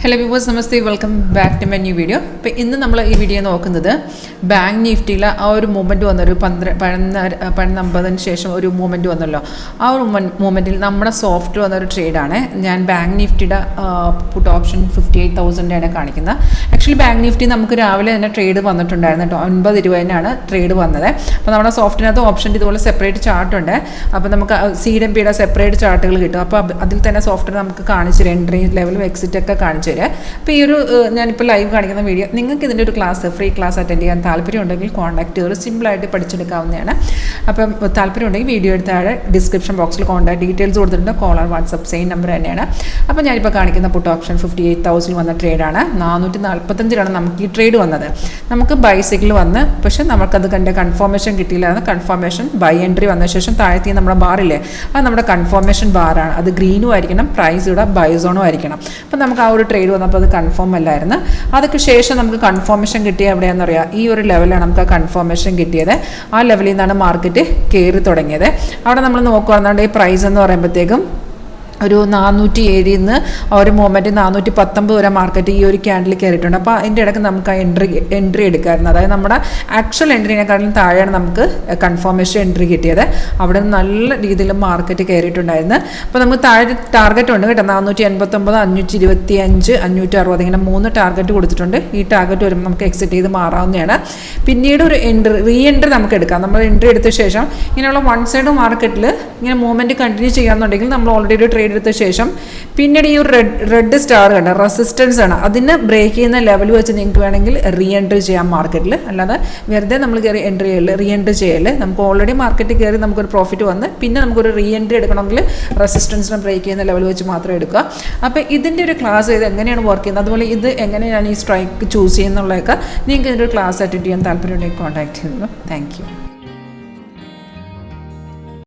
Hello viewers, namaste, welcome back to my new video. അപ്പോൾ ഇന്ന് നമ്മൾ ഈ വീഡിയോ നോക്കുന്നത് ബാങ്ക് നിഫ്റ്റിയിലെ ആ ഒരു മൂവ്മെൻറ്റ് വന്നൊരു 15-50 ശേഷം ഒരു മൂവ്മെൻറ്റ് വന്നല്ലോ. ആ ഒരു മൂവ്മെൻറ്റിൽ നമ്മുടെ സോഫ്റ്റ് വന്നൊരു ട്രേഡാണ്. ഞാൻ ബാങ്ക് നിഫ്റ്റിയുടെ പുട്ട് ഓപ്ഷൻ 58,000 കാണിക്കുന്നത്. ആക്ച്വലി ബാങ്ക് നിഫ്റ്റി നമുക്ക് രാവിലെ തന്നെ ട്രേഡ് വന്നിട്ടുണ്ടായിരുന്നു കേട്ടോ. 9:20 ട്രേഡ് വന്നത്. അപ്പോൾ നമ്മുടെ സോഫ്റ്റിനകത്ത് ഓപ്ഷൻ്റെ ഇതുപോലെ സെപ്പറേറ്റ് ചാർട്ടുണ്ട്. അപ്പോൾ നമുക്ക് CDMPയുടെ സെപ്പറേറ്റ് ചാർട്ടുകൾ കിട്ടും. അപ്പോൾ അതിൽ തന്നെ സോഫ്റ്റ്വെയർ നമുക്ക് കാണിച്ചു തരും, എൻട്രി ലെവലും എക്സിറ്റ് ഒക്കെ കാണിച്ചു. അപ്പോൾ ഈ ഒരു ഞാനിപ്പോൾ ലൈവ് കാണിക്കുന്ന വീഡിയോ നിങ്ങൾക്ക് ഇതിൻ്റെ ഒരു ഫ്രീ ക്ലാസ് അറ്റൻഡ് ചെയ്യാൻ താല്പര്യമുണ്ടെങ്കിൽ കോൺടാക്ട് ചെയ്ത് സിമ്പിളായിട്ട് പഠിച്ചെടുക്കാവുന്നതാണ്. അപ്പം താല്പര്യമുണ്ടെങ്കിൽ വീഡിയോ എടുത്താൽ ഡിസ്ക്രിപ്ഷൻ ബോക്സിൽ കോൺടാക്ട് ഡീറ്റെയിൽസ് കൊടുത്തിട്ടുണ്ട്. കോളർ വാട്സപ്പ് സെയിം നമ്പർ തന്നെയാണ്. അപ്പോൾ ഞാനിപ്പോൾ കാണിക്കുന്ന പുട്ട് ഓപ്ഷൻ 58,000 വന്ന ട്രേഡാണ്. 445 നമുക്ക് ഈ ട്രേഡ് വന്നത്. നമുക്ക് ബൈസിക്കിൾ വന്ന്, പക്ഷേ നമുക്കത് കണ്ട കൺഫർമേഷൻ കിട്ടിയില്ലായിരുന്നു. കൺഫർമേഷൻ ബൈ എൻട്രി വന്ന ശേഷം താഴത്തെ നമ്മുടെ ബാറില്ലേ, അത് നമ്മുടെ കൺഫർമേഷൻ ബാറാണ്. അത് ഗ്രീനും ആയിരിക്കണം, പ്രൈസ് ഇവിടെ ബൈ സോണും ആയിരിക്കണം. അപ്പോൾ നമുക്ക് ആ ഒരു ട്രേഡ് വന്നപ്പോൾ അത് കൺഫേം അല്ലായിരുന്നു. അതൊക്കെ ശേഷം നമുക്ക് കൺഫർമേഷൻ കിട്ടിയ എവിടെയാണെന്ന് അറിയാം, ഈ ഒരു ലെവലാണ് നമുക്ക് ആ കൺഫർമേഷൻ കിട്ടിയത്. ആ ലെവലിൽ നിന്നാണ് മാർക്കറ്റ് കയറി തുടങ്ങിയത്. അവിടെ നമ്മൾ നോക്കുകയാണെന്നുണ്ടെങ്കിൽ ഈ പ്രൈസ് എന്ന് പറയുമ്പോഴത്തേക്കും ഒരു 407 നിന്ന് ഒരു മൂവ്മെൻറ്റ് 419 വരെ മാർക്കറ്റ് ഈ ഒരു ക്യാൻഡിൽ കയറിയിട്ടുണ്ട്. അപ്പോൾ അതിൻ്റെ ഇടയ്ക്ക് നമുക്ക് ആ എൻട്രി എടുക്കാമായിരുന്നു. അതായത് നമ്മുടെ ആക്ച്വൽ എൻട്രീനെക്കാട്ടിലും താഴെയാണ് നമുക്ക് കൺഫർമേഷൻ എൻട്രി കിട്ടിയത്. അവിടെ നല്ല രീതിയിൽ മാർക്കറ്റ് കയറിയിട്ടുണ്ടായിരുന്നു. അപ്പോൾ നമുക്ക് താഴെ ടാർഗറ്റ് ഉണ്ട് കേട്ടോ, 489, 525, 560 ഇങ്ങനെ 3 ടാർഗറ്റ് കൊടുത്തിട്ടുണ്ട്. ഈ ടാർഗറ്റ് വരുമ്പോൾ നമുക്ക് എക്സിറ്റ് ചെയ്ത് മാറാവുന്നതാണ്. പിന്നീട് ഒരു റീ എൻട്രി നമുക്ക് എടുക്കാം. നമ്മൾ എൻട്രി എടുത്ത ശേഷം ഇങ്ങനെയുള്ള വൺ സൈഡ് മാർക്കറ്റിൽ ഇങ്ങനെ മൂവ്മെൻറ്റ് കണ്ടിന്യൂ ചെയ്യാമെന്നുണ്ടെങ്കിൽ നമ്മൾ ഓൾറെഡി ഒരു ട്രേഡ് എടുത്ത ശേഷം പിന്നീട് ഈ ഒരു റെഡ് സ്റ്റാർ കണ്ട റെസിസ്റ്റൻസ് ആണ്, അതിന് ബ്രേക്ക് ചെയ്യുന്ന ലെവൽ വെച്ച് നിങ്ങൾക്ക് വേണമെങ്കിൽ റീ എൻട്രി ചെയ്യാം മാർക്കറ്റിൽ. അല്ലാതെ വെറുതെ നമ്മൾ കയറി റീ എൻട്രി ചെയ്യല്. നമുക്ക് ഓൾറെഡി മാർക്കറ്റിൽ കയറി നമുക്കൊരു പ്രോഫിറ്റ് വന്ന് പിന്നെ നമുക്കൊരു റീ എൻട്രി എടുക്കണമെങ്കിൽ റെസിസ്റ്റൻസിനെ ബ്രേക്ക് ചെയ്യുന്ന ലെവൽ വെച്ച് മാത്രം എടുക്കുക. അപ്പോൾ ഇതിൻ്റെ ഒരു ക്ലാസ് ഇത് എങ്ങനെയാണ് വർക്ക് ചെയ്യുന്നത്, അതുപോലെ ഇത് എങ്ങനെയാണ് ഈ സ്ട്രൈക്ക് ചൂസ് ചെയ്യുന്നുള്ളതൊക്കെ നിങ്ങൾക്ക് ഇതിൻ്റെ ഒരു ക്ലാസ് അറ്റൻഡ് ചെയ്യാൻ താല്പര്യമുണ്ടെങ്കിൽ കോൺടാക്ട് ചെയ്യുന്നു. Thank you.